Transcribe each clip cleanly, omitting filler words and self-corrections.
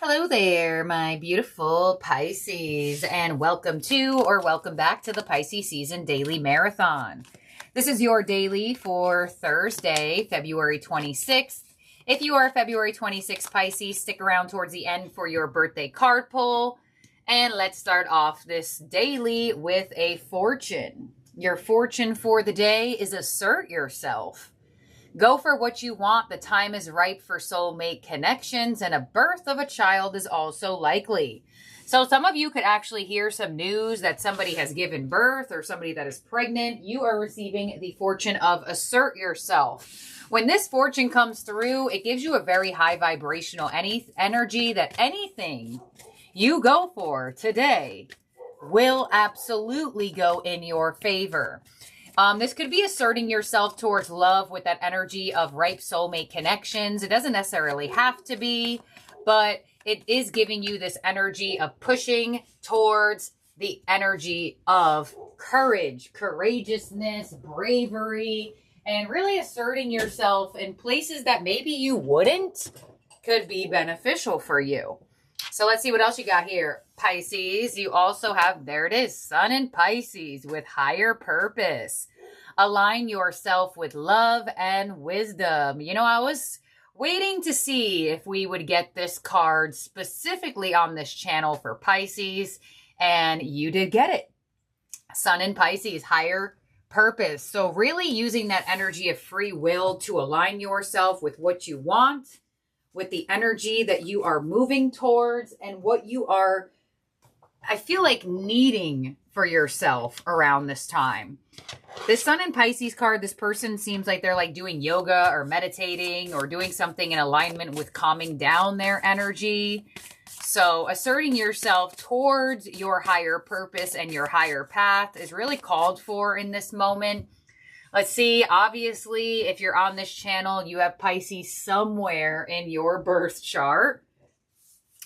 Hello there, my beautiful Pisces, and welcome to or welcome back to the Pisces Season Daily Marathon. This is your daily for Thursday, February 26th. If you are February 26th Pisces, stick around towards the end for your birthday card pull. And let's start off this daily with a fortune. Your fortune for the day is assert yourself. Go for what you want. The time is ripe for soulmate connections, and a birth of a child is also likely. So some of you could actually hear some news that somebody has given birth or somebody that is pregnant. You are receiving the fortune of assert yourself. When this fortune comes through, it gives you a very high vibrational energy that anything you go for today will absolutely go in your favor. This could be asserting yourself towards love with that energy of ripe soulmate connections. It doesn't necessarily have to be, but it is giving you this energy of pushing towards the energy of courage, courageousness, bravery, and really asserting yourself in places that maybe you wouldn't could be beneficial for you. So let's see what else you got here. Pisces, you also have, there it is, Sun in Pisces with higher purpose. Align yourself with love and wisdom. You know, I was waiting to see if we would get this card specifically on this channel for Pisces, and you did get it. Sun in Pisces, higher purpose. So really using that energy of free will to align yourself with what you want, with the energy that you are moving towards, and what you are, I feel like, needing for yourself around this time. This Sun in Pisces card, this person seems like they're like doing yoga or meditating or doing something in alignment with calming down their energy. So asserting yourself towards your higher purpose and your higher path is really called for in this moment. Let's see, obviously, if you're on this channel, you have Pisces somewhere in your birth chart.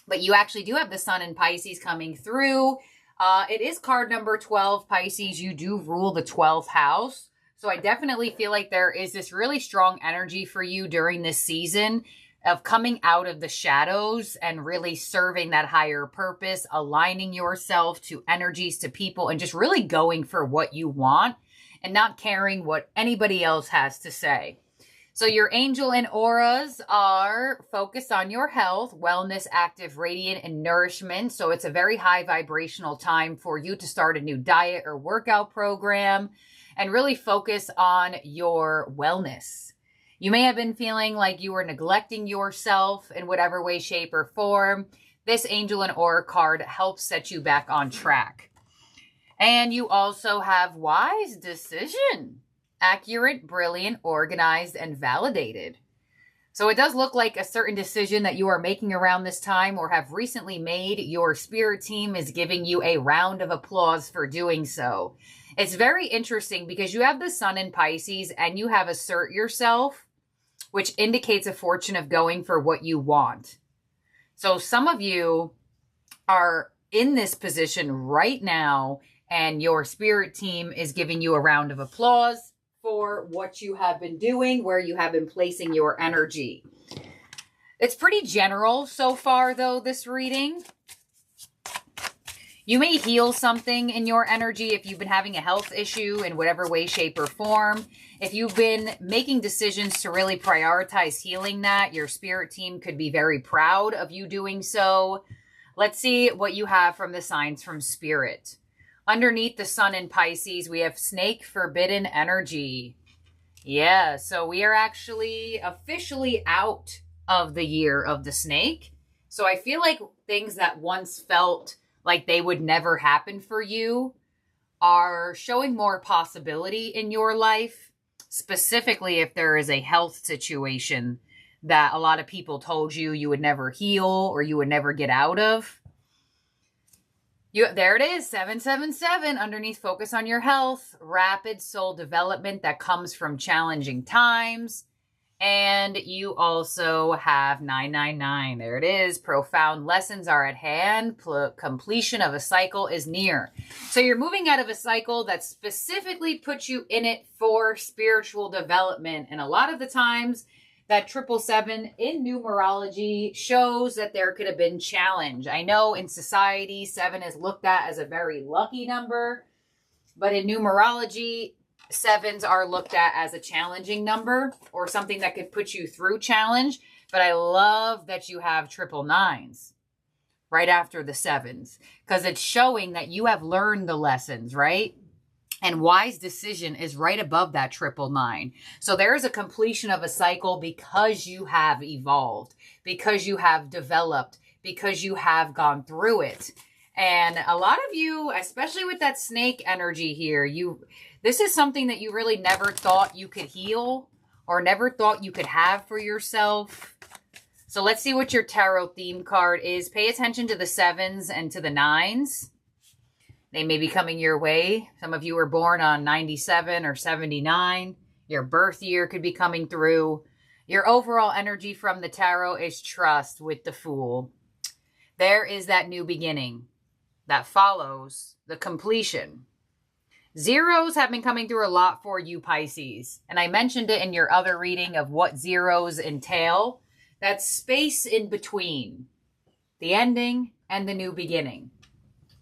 But you actually do have the Sun in Pisces coming through. It is card number 12, Pisces. You do rule the 12th house. So I definitely feel like there is this really strong energy for you during this season of coming out of the shadows and really serving that higher purpose, aligning yourself to energies, to people, and just really going for what you want and not caring what anybody else has to say. So your angel and auras are focused on your health, wellness, active, radiant, and nourishment. So it's a very high vibrational time for you to start a new diet or workout program and really focus on your wellness. You may have been feeling like you were neglecting yourself in whatever way, shape, or form. This angel and aura card helps set you back on track. And you also have wise decision. Accurate, brilliant, organized, and validated. So it does look like a certain decision that you are making around this time or have recently made. Your spirit team is giving you a round of applause for doing so. It's very interesting because you have the Sun in Pisces and you have assert yourself, which indicates a fortune of going for what you want. So some of you are in this position right now and your spirit team is giving you a round of applause for what you have been doing, where you have been placing your energy. It's pretty general so far, though, this reading. You may heal something in your energy if you've been having a health issue in whatever way, shape, or form. If you've been making decisions to really prioritize healing that, your spirit team could be very proud of you doing so. Let's see what you have from the signs from spirit. Underneath the Sun in Pisces, we have snake forbidden energy. Yeah, so we are actually officially out of the year of the snake. So I feel like things that once felt like they would never happen for you are showing more possibility in your life, specifically if there is a health situation that a lot of people told you you would never heal or you would never get out of. There it is, 777, underneath focus on your health, rapid soul development that comes from challenging times. And you also have 999. There it is, profound lessons are at hand, completion of a cycle is near. So you're moving out of a cycle that specifically puts you in it for spiritual development. And a lot of the times, that 777 in numerology shows that there could have been challenge. I know in society, 7 is looked at as a very lucky number, but in numerology, 7s are looked at as a challenging number or something that could put you through challenge. But I love that you have 999s right after the 7s, because it's showing that you have learned the lessons, right? And wise decision is right above that 999. So there is a completion of a cycle because you have evolved, because you have developed, because you have gone through it. And a lot of you, especially with that snake energy here, this is something that you really never thought you could heal or never thought you could have for yourself. So let's see what your tarot theme card is. Pay attention to the 7s and to the 9s. They may be coming your way. Some of you were born on 97 or 79. Your birth year could be coming through. Your overall energy from the tarot is trust with the Fool. There is that new beginning that follows the completion. Zeros have been coming through a lot for you, Pisces. And I mentioned it in your other reading of what zeros entail. That space in between the ending and the new beginning.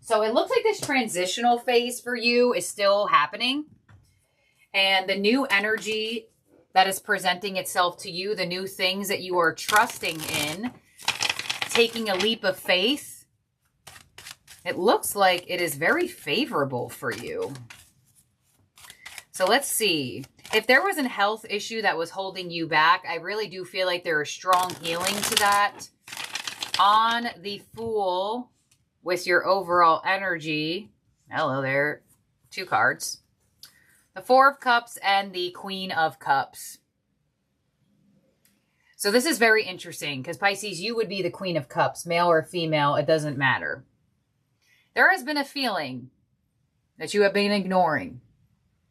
So it looks like this transitional phase for you is still happening. And the new energy that is presenting itself to you, the new things that you are trusting in, taking a leap of faith, it looks like it is very favorable for you. So let's see. If there was a health issue that was holding you back, I really do feel like there is strong healing to that. On the Fool, with your overall energy, hello there, 2 cards. The 4 of Cups and the Queen of Cups. So this is very interesting because Pisces, you would be the Queen of Cups, male or female, it doesn't matter. There has been a feeling that you have been ignoring.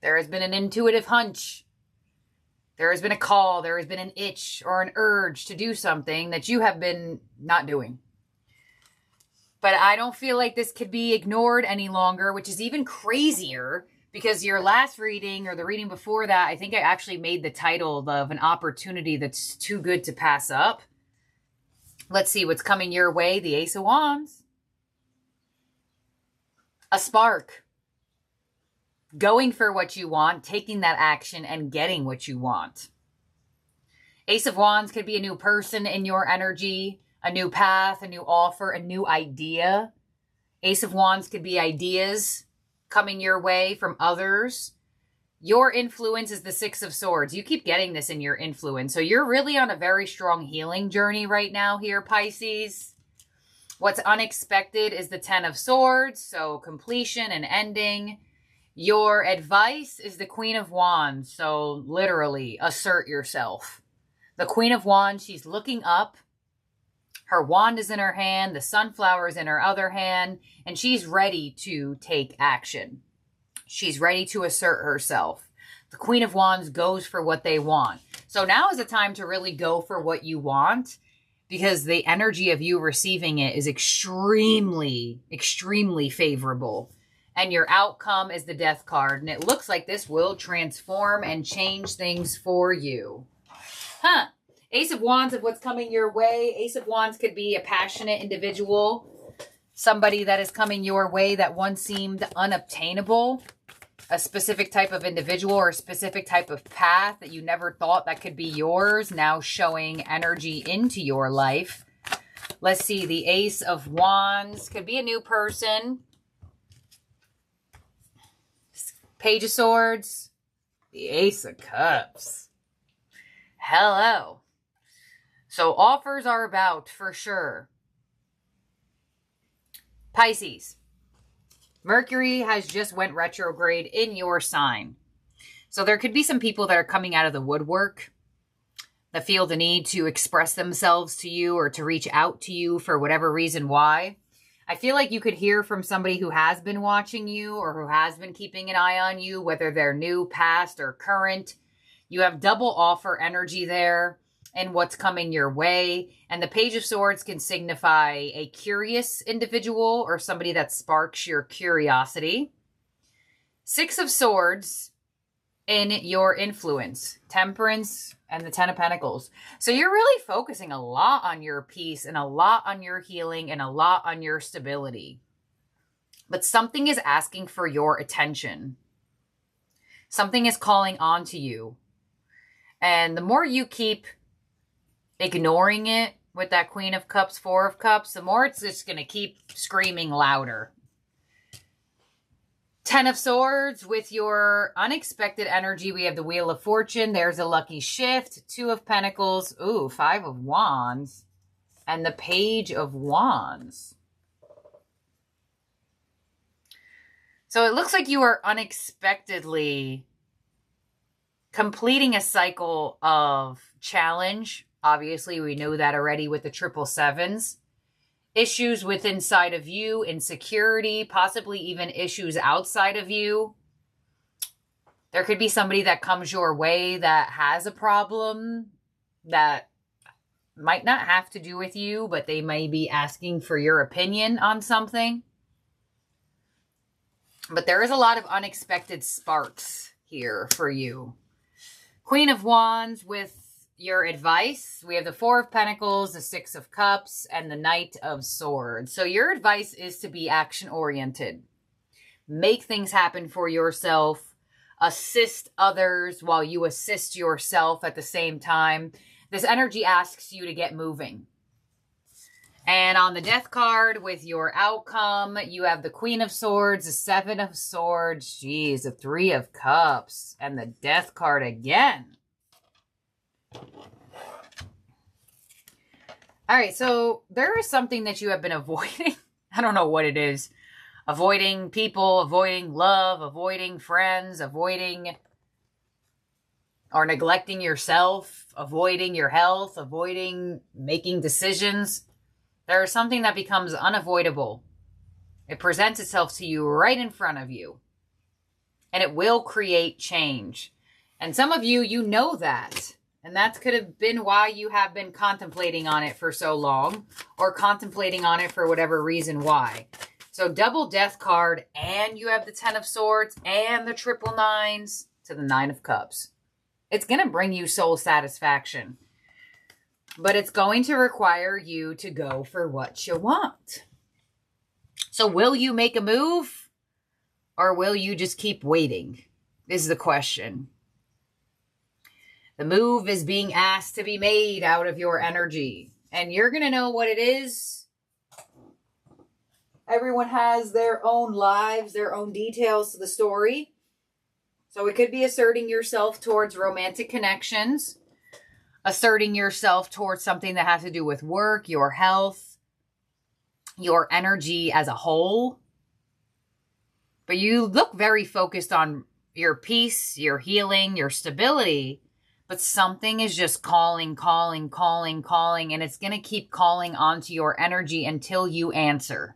There has been an intuitive hunch. There has been a call. There has been an itch or an urge to do something that you have been not doing. But I don't feel like this could be ignored any longer, which is even crazier because your last reading or the reading before that, I think I actually made the title of an opportunity that's too good to pass up. Let's see what's coming your way. The Ace of Wands. A spark. Going for what you want, taking that action, and getting what you want. Ace of Wands could be a new person in your energy, a new path, a new offer, a new idea. Ace of Wands could be ideas coming your way from others. Your influence is the 6 of Swords. You keep getting this in your influence. So you're really on a very strong healing journey right now here, Pisces. What's unexpected is the 10 of Swords, so completion and ending. Your advice is the Queen of Wands, so literally assert yourself. The Queen of Wands, she's looking up. Her wand is in her hand, the sunflower is in her other hand, and she's ready to take action. She's ready to assert herself. The Queen of Wands goes for what they want. So now is the time to really go for what you want because the energy of you receiving it is extremely, extremely favorable. And your outcome is the Death card. And it looks like this will transform and change things for you. Ace of Wands of what's coming your way. Ace of Wands could be a passionate individual. Somebody that is coming your way that once seemed unobtainable. A specific type of individual or a specific type of path that you never thought that could be yours. Now showing energy into your life. Let's see. The Ace of Wands could be a new person. Page of Swords, the Ace of Cups. Hello. So offers are about for sure. Pisces. Mercury has just went retrograde in your sign. So there could be some people that are coming out of the woodwork that feel the need to express themselves to you or to reach out to you for whatever reason why. I feel like you could hear from somebody who has been watching you or who has been keeping an eye on you, whether they're new, past, or current. You have double offer energy there and what's coming your way. And the Page of Swords can signify a curious individual or somebody that sparks your curiosity. 6 of Swords in your influence. Temperance, and the Ten of Pentacles. So you're really focusing a lot on your peace and a lot on your healing and a lot on your stability. But something is asking for your attention. Something is calling on to you. And the more you keep ignoring it with that Queen of Cups, Four of Cups, the more it's just going to keep screaming louder. Ten of Swords, with your unexpected energy, we have the Wheel of Fortune. There's a lucky shift. Two of Pentacles. Ooh, Five of Wands. And the Page of Wands. So it looks like you are unexpectedly completing a cycle of challenge. Obviously, we know that already with the triple sevens. Issues with inside of you, insecurity, possibly even issues outside of you. There could be somebody that comes your way that has a problem that might not have to do with you, but they may be asking for your opinion on something. But there is a lot of unexpected sparks here for you. Queen of Wands with your advice. We have the Four of Pentacles, the Six of Cups, and the Knight of Swords. So your advice is to be action-oriented. Make things happen for yourself. Assist others while you assist yourself at the same time. This energy asks you to get moving. And on the Death card with your outcome, you have the Queen of Swords, the Seven of Swords, geez, the Three of Cups, and the Death card again. All right, so there is something that you have been avoiding. I don't know what it is. Avoiding people, avoiding love, avoiding friends, avoiding or neglecting yourself, avoiding your health, avoiding making decisions. There is something that becomes unavoidable. It presents itself to you right in front of you. And it will create change. And some of you, you know that. And that could have been why you have been contemplating on it for so long. Or contemplating on it for whatever reason why. So double Death card. And you have the Ten of Swords. And the triple nines to the Nine of Cups. It's going to bring you soul satisfaction. But it's going to require you to go for what you want. So will you make a move? Or will you just keep waiting? Is the question. The move is being asked to be made out of your energy. And you're going to know what it is. Everyone has their own lives, their own details to the story. So it could be asserting yourself towards romantic connections. Asserting yourself towards something that has to do with work, your health, your energy as a whole. But you look very focused on your peace, your healing, your stability. But something is just calling, calling, calling, calling. And it's going to keep calling onto your energy until you answer.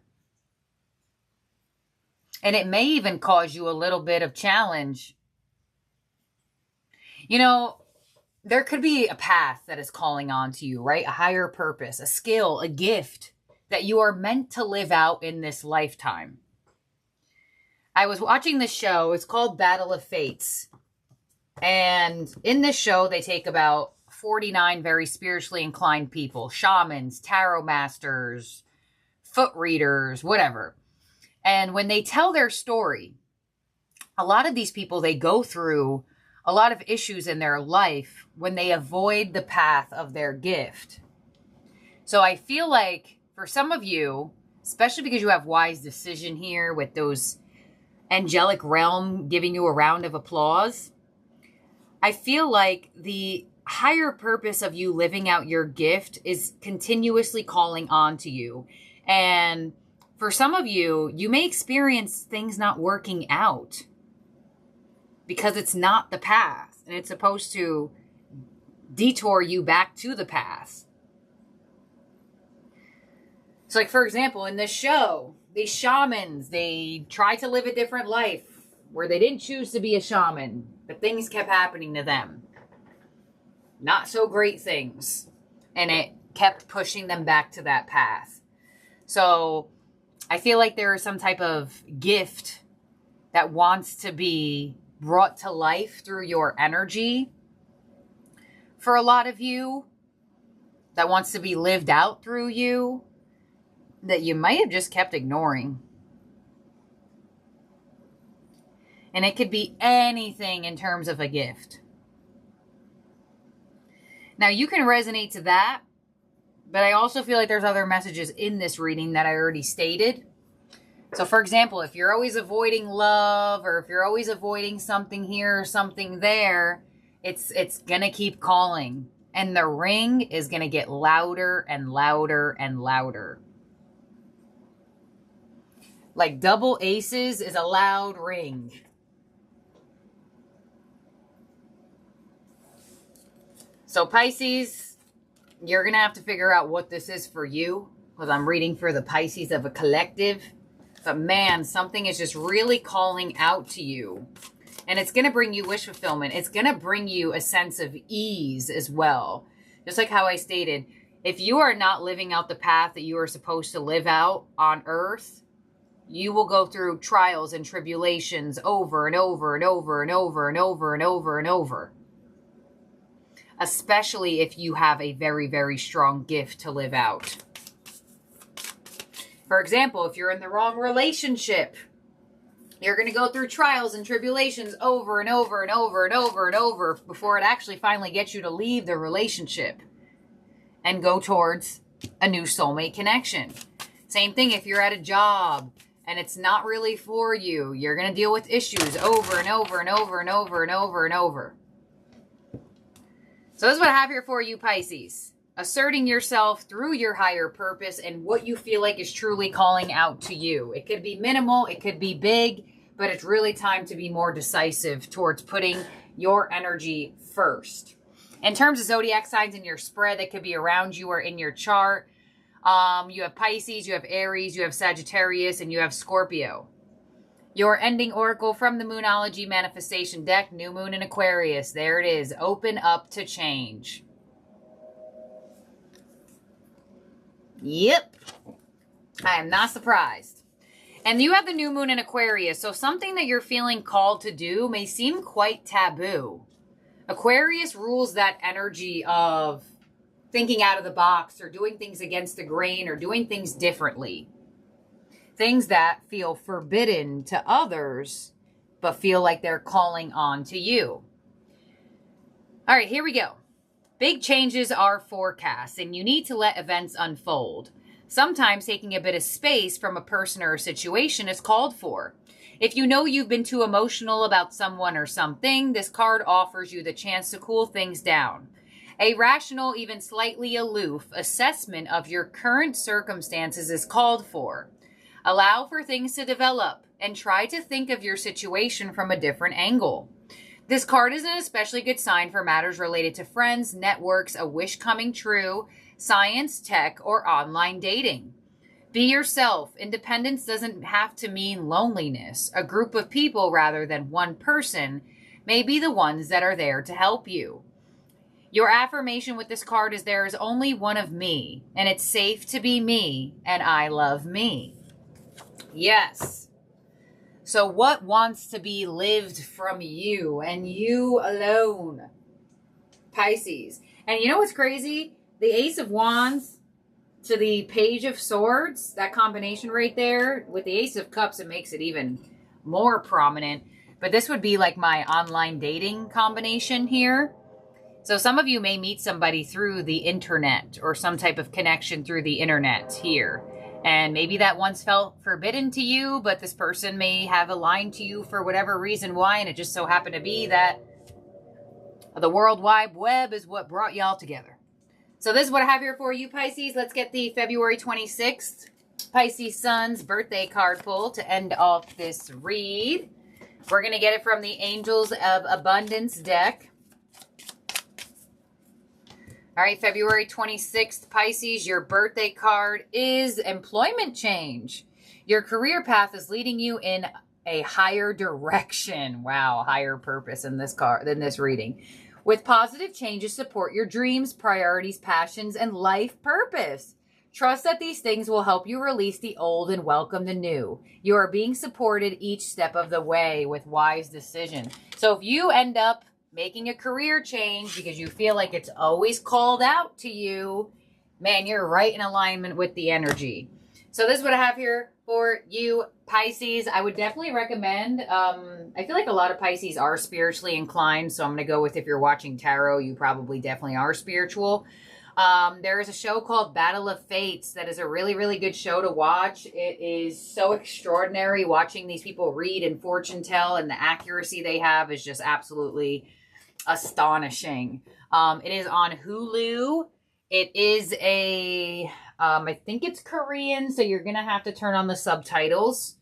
And it may even cause you a little bit of challenge. You know, there could be a path that is calling on to you, right? A higher purpose, a skill, a gift that you are meant to live out in this lifetime. I was watching this show. It's called Battle of Fates. And in this show, they take about 49 very spiritually inclined people. Shamans, tarot masters, foot readers, whatever. And when they tell their story, a lot of these people, they go through a lot of issues in their life when they avoid the path of their gift. So I feel like for some of you, especially because you have wise decision here with those angelic realm giving you a round of applause, I feel like the higher purpose of you living out your gift is continuously calling on to you. And for some of you, you may experience things not working out because it's not the path. And it's supposed to detour you back to the path. So like, for example, in this show, these shamans, they try to live a different life where they didn't choose to be a shaman, but things kept happening to them. Not so great things. And it kept pushing them back to that path. So I feel like there is some type of gift that wants to be brought to life through your energy for a lot of you, that wants to be lived out through you, that you might have just kept ignoring. And it could be anything in terms of a gift. Now, you can resonate to that, but I also feel like there's other messages in this reading that I already stated. So, for example, if you're always avoiding love, or if you're always avoiding something here or something there, it's going to keep calling. And the ring is going to get louder and louder and louder. Like double aces is a loud ring. So Pisces, you're going to have to figure out what this is for you, because I'm reading for the Pisces of a collective. But man, something is just really calling out to you. And it's going to bring you wish fulfillment. It's going to bring you a sense of ease as well. Just like how I stated, if you are not living out the path that you are supposed to live out on earth, you will go through trials and tribulations over and over and over and over and over and over and over. Especially if you have a very, very strong gift to live out. For example, if you're in the wrong relationship, you're going to go through trials and tribulations over and over and over and over and over before it actually finally gets you to leave the relationship and go towards a new soulmate connection. Same thing if you're at a job and it's not really for you. You're going to deal with issues over and over and over and over and over and over. So this is what I have here for you, Pisces. Asserting yourself through your higher purpose and what you feel like is truly calling out to you. It could be minimal, it could be big, but it's really time to be more decisive towards putting your energy first. In terms of zodiac signs in your spread that could be around you or in your chart, you have Pisces, you have Aries, you have Sagittarius, and you have Scorpio. Your ending oracle from the Moonology Manifestation deck, New Moon in Aquarius. There it is. Open up to change. Yep. I am not surprised. And you have the New Moon in Aquarius, so something that you're feeling called to do may seem quite taboo. Aquarius rules that energy of thinking out of the box or doing things against the grain or doing things differently. Things that feel forbidden to others, but feel like they're calling on to you. All right, here we go. Big changes are forecast, and you need to let events unfold. Sometimes taking a bit of space from a person or a situation is called for. If you know you've been too emotional about someone or something, this card offers you the chance to cool things down. A rational, even slightly aloof assessment of your current circumstances is called for. Allow for things to develop and try to think of your situation from a different angle. This card is an especially good sign for matters related to friends, networks, a wish coming true, science, tech, or online dating. Be yourself. Independence doesn't have to mean loneliness. A group of people rather than one person may be the ones that are there to help you. Your affirmation with this card is there is only one of me, and it's safe to be me, and I love me. Yes. So what wants to be lived from you and you alone? Pisces. And you know what's crazy? The Ace of Wands to the Page of Swords, that combination right there, with the Ace of Cups, it makes it even more prominent. But this would be like my online dating combination here. So some of you may meet somebody through the internet or some type of connection through the internet here. And maybe that once felt forbidden to you, but this person may have aligned to you for whatever reason why, and it just so happened to be that the World Wide Web is what brought y'all together. So this is what I have here for you, Pisces. Let's get the February 26th Pisces Sun's birthday card pull to end off this read. We're going to get it from the Angels of Abundance deck. All right, February 26th, Pisces, your birthday card is employment change. Your career path is leading you in a higher direction. Wow, higher purpose in this card, in this reading. With positive changes, support your dreams, priorities, passions, and life purpose. Trust that these things will help you release the old and welcome the new. You are being supported each step of the way with wise decision. So if you end up making a career change because you feel like it's always called out to you, man, you're right in alignment with the energy. So this is what I have here for you, Pisces. I would definitely recommend, I feel like a lot of Pisces are spiritually inclined, so I'm going to go with, if you're watching tarot, you probably definitely are spiritual. There is a show called Battle of Fates that is a really, really good show to watch. It is so extraordinary watching these people read and fortune tell, and the accuracy they have is just absolutely astonishing. It is on Hulu. It is a, I think it's Korean, so you're going to have to turn on the subtitles.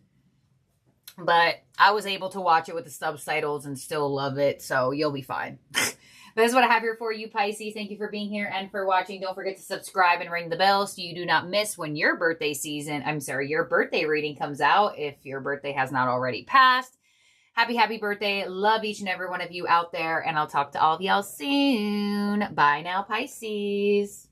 But I was able to watch it with the subtitles and still love it, so you'll be fine. But that's what I have here for you, Pisces. Thank you for being here and for watching. Don't forget to subscribe and ring the bell so you do not miss when your birthday your birthday reading comes out, if your birthday has not already passed. Happy, happy birthday. Love each and every one of you out there, and I'll talk to all of y'all soon. Bye now, Pisces.